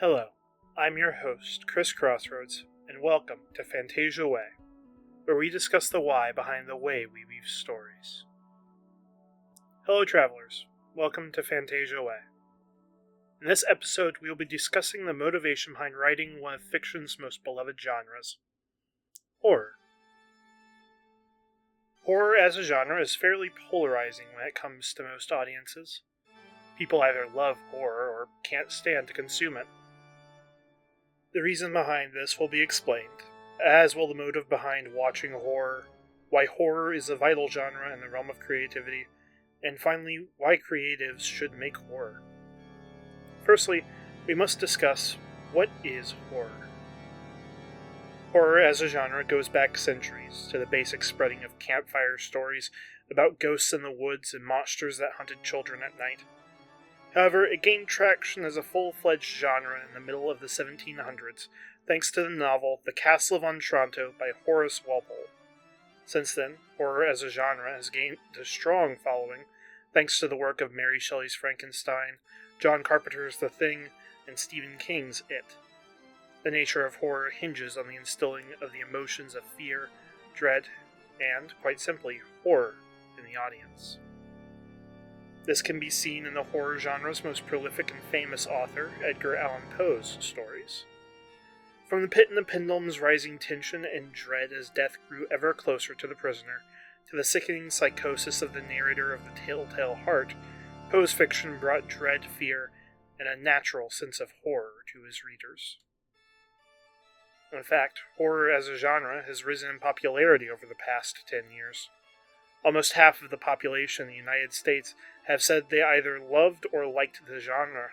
Hello, I'm your host, Chris Crossroads, and welcome to Fantasia Way, where we discuss the why behind the way we weave stories. Hello, travelers. Welcome to Fantasia Way. In this episode, we will be discussing the motivation behind writing one of fiction's most beloved genres, horror. Horror as a genre is fairly polarizing when it comes to most audiences. People either love horror or can't stand to consume it. The reason behind this will be explained, as will the motive behind watching horror, why horror is a vital genre in the realm of creativity, and finally, why creatives should make horror. Firstly, we must discuss what is horror. Horror as a genre goes back centuries to the basic spreading of campfire stories about ghosts in the woods and monsters that hunted children at night. However, it gained traction as a full-fledged genre in the middle of the 1700s, thanks to the novel The Castle of Otranto by Horace Walpole. Since then, horror as a genre has gained a strong following, thanks to the work of Mary Shelley's Frankenstein, John Carpenter's The Thing, and Stephen King's It. The nature of horror hinges on the instilling of the emotions of fear, dread, and, quite simply, horror in the audience. This can be seen in the horror genre's most prolific and famous author, Edgar Allan Poe's stories. From the pit and the pendulum's rising tension and dread as death grew ever closer to the prisoner, to the sickening psychosis of the narrator of the Telltale Heart, Poe's fiction brought dread, fear, and a natural sense of horror to his readers. In fact, horror as a genre has risen in popularity over the past 10 years. Almost half of the population in the United States have said they either loved or liked the genre,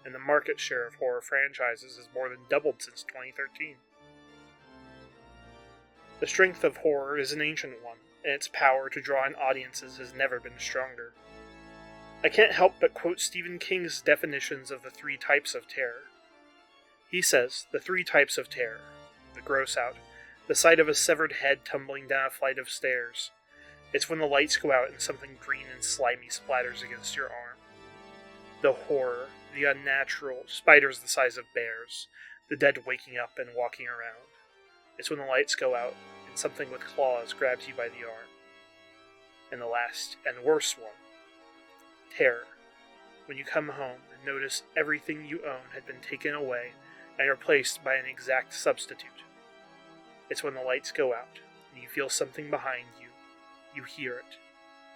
and the market share of horror franchises has more than doubled since 2013. The strength of horror is an ancient one, and its power to draw in audiences has never been stronger. I can't help but quote Stephen King's definitions of the three types of terror. He says, the three types of terror: the gross out, the sight of a severed head tumbling down a flight of stairs. It's when the lights go out and something green and slimy splatters against your arm. The horror, the unnatural, spiders the size of bears, the dead waking up and walking around. It's when the lights go out and something with claws grabs you by the arm. And the last and worst one, terror, when you come home and notice everything you own had been taken away and replaced by an exact substitute. It's when the lights go out and you feel something behind you. You hear it.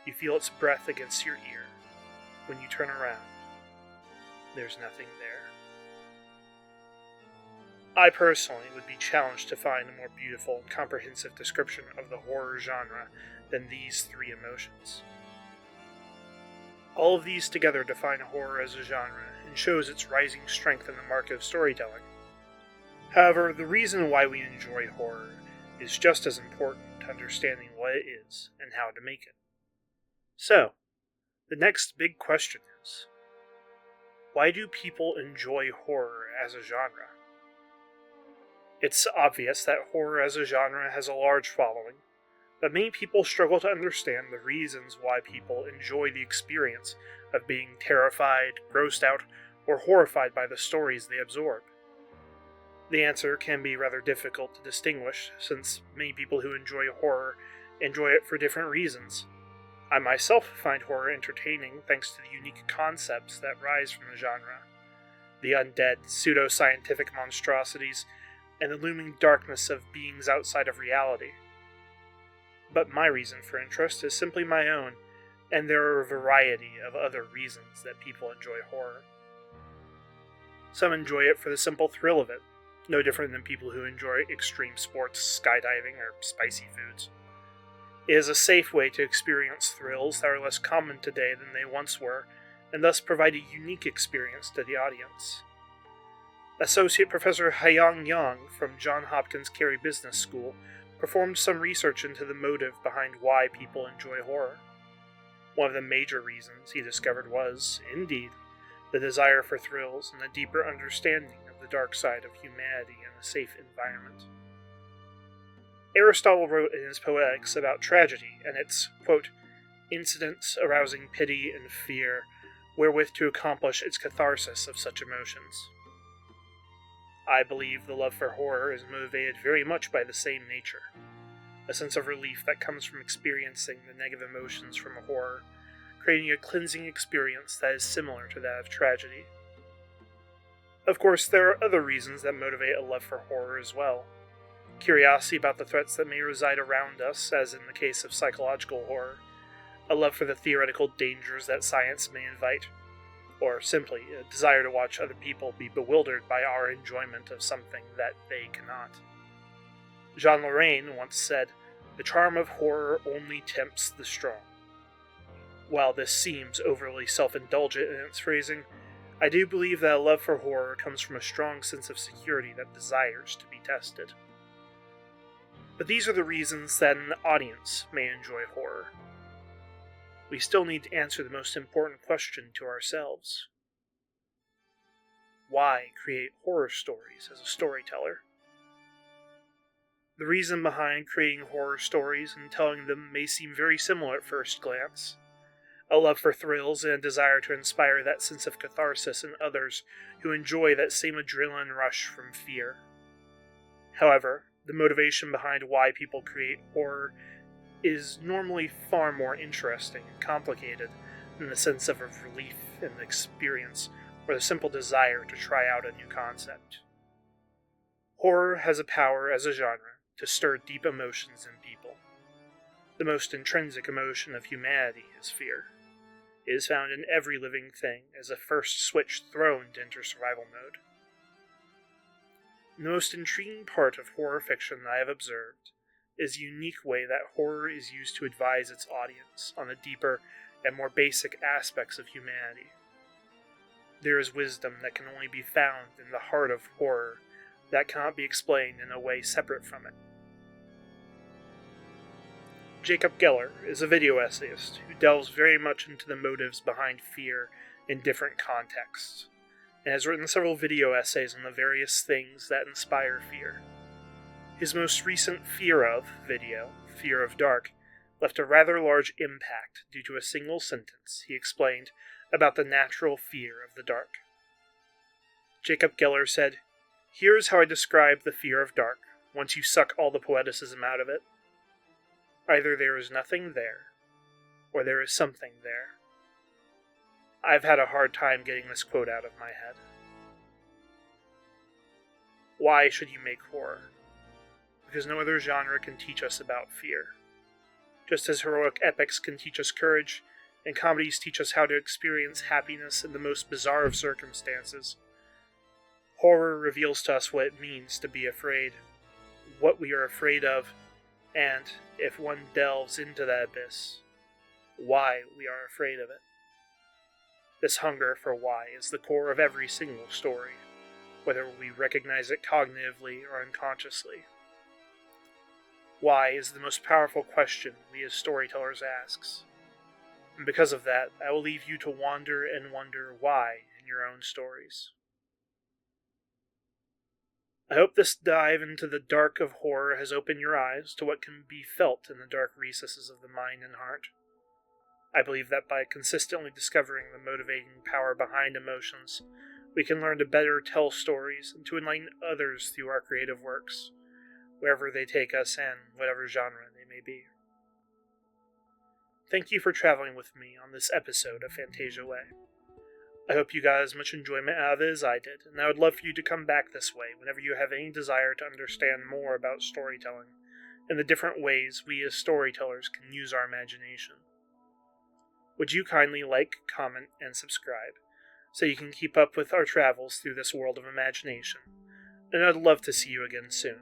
You feel its breath against your ear. When you turn around, there's nothing there. I personally would be challenged to find a more beautiful and comprehensive description of the horror genre than these three emotions. All of these together define horror as a genre and shows its rising strength in the market of storytelling. However, the reason why we enjoy horror is just as important to understanding what it is and how to make it. So, the next big question is, why do people enjoy horror as a genre? It's obvious that horror as a genre has a large following, but many people struggle to understand the reasons why people enjoy the experience of being terrified, grossed out, or horrified by the stories they absorb. The answer can be rather difficult to distinguish, since many people who enjoy horror enjoy it for different reasons. I myself find horror entertaining thanks to the unique concepts that rise from the genre. The undead, pseudo-scientific monstrosities, and the looming darkness of beings outside of reality. But my reason for interest is simply my own, and there are a variety of other reasons that people enjoy horror. Some enjoy it for the simple thrill of it, no different than people who enjoy extreme sports, skydiving, or spicy foods. It is a safe way to experience thrills that are less common today than they once were, and thus provide a unique experience to the audience. Associate Professor Haiyang Yang from Johns Hopkins Carey Business School performed some research into the motive behind why people enjoy horror. One of the major reasons he discovered was, indeed, the desire for thrills and a deeper understanding of the dark side of humanity in a safe environment. Aristotle wrote in his Poetics about tragedy and its, quote, incidents arousing pity and fear, wherewith to accomplish its catharsis of such emotions. I believe the love for horror is motivated very much by the same nature. A sense of relief that comes from experiencing the negative emotions from horror, creating a cleansing experience that is similar to that of tragedy. Of course, there are other reasons that motivate a love for horror as well. Curiosity about the threats that may reside around us, as in the case of psychological horror, a love for the theoretical dangers that science may invite, or simply a desire to watch other people be bewildered by our enjoyment of something that they cannot. Jean Lorrain once said, "The charm of horror only tempts the strong." While this seems overly self-indulgent in its phrasing, I do believe that a love for horror comes from a strong sense of security that desires to be tested. But these are the reasons that an audience may enjoy horror. We still need to answer the most important question to ourselves. Why create horror stories as a storyteller? The reason behind creating horror stories and telling them may seem very similar at first glance. A love for thrills and a desire to inspire that sense of catharsis in others who enjoy that same adrenaline rush from fear. However, the motivation behind why people create horror is normally far more interesting and complicated than the sense of relief in the experience or the simple desire to try out a new concept. Horror has a power as a genre to stir deep emotions in people. The most intrinsic emotion of humanity is fear. It is found in every living thing as a first switch thrown to enter survival mode. The most intriguing part of horror fiction that I have observed is the unique way that horror is used to advise its audience on the deeper and more basic aspects of humanity. There is wisdom that can only be found in the heart of horror that cannot be explained in a way separate from it. Jacob Geller is a video essayist who delves very much into the motives behind fear in different contexts, and has written several video essays on the various things that inspire fear. His most recent Fear Of video, Fear of Dark, left a rather large impact due to a single sentence he explained about the natural fear of the dark. Jacob Geller said, "Here's how I describe the fear of dark, once you suck all the poeticism out of it. Either there is nothing there, or there is something there." I've had a hard time getting this quote out of my head. Why should you make horror? Because no other genre can teach us about fear. Just as heroic epics can teach us courage, and comedies teach us how to experience happiness in the most bizarre of circumstances, horror reveals to us what it means to be afraid, what we are afraid of, and, if one delves into that abyss, why we are afraid of it. This hunger for why is the core of every single story, whether we recognize it cognitively or unconsciously. Why is the most powerful question we as storytellers ask. And because of that, I will leave you to wander and wonder why in your own stories. I hope this dive into the dark of horror has opened your eyes to what can be felt in the dark recesses of the mind and heart. I believe that by consistently discovering the motivating power behind emotions, we can learn to better tell stories and to enlighten others through our creative works, wherever they take us and whatever genre they may be. Thank you for traveling with me on this episode of Fantasia Way. I hope you got as much enjoyment out of it as I did, and I would love for you to come back this way whenever you have any desire to understand more about storytelling and the different ways we as storytellers can use our imagination. Would you kindly like, comment, and subscribe, so you can keep up with our travels through this world of imagination, and I'd love to see you again soon.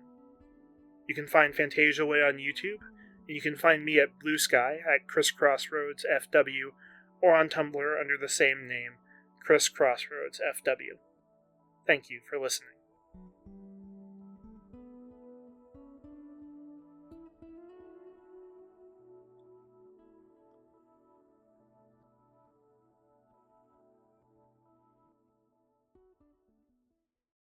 You can find Fantasia Way on YouTube, and you can find me at Blue Sky at Chris Crossroads FW, or on Tumblr under the same name, Chris Crossroads FW. Thank you for listening.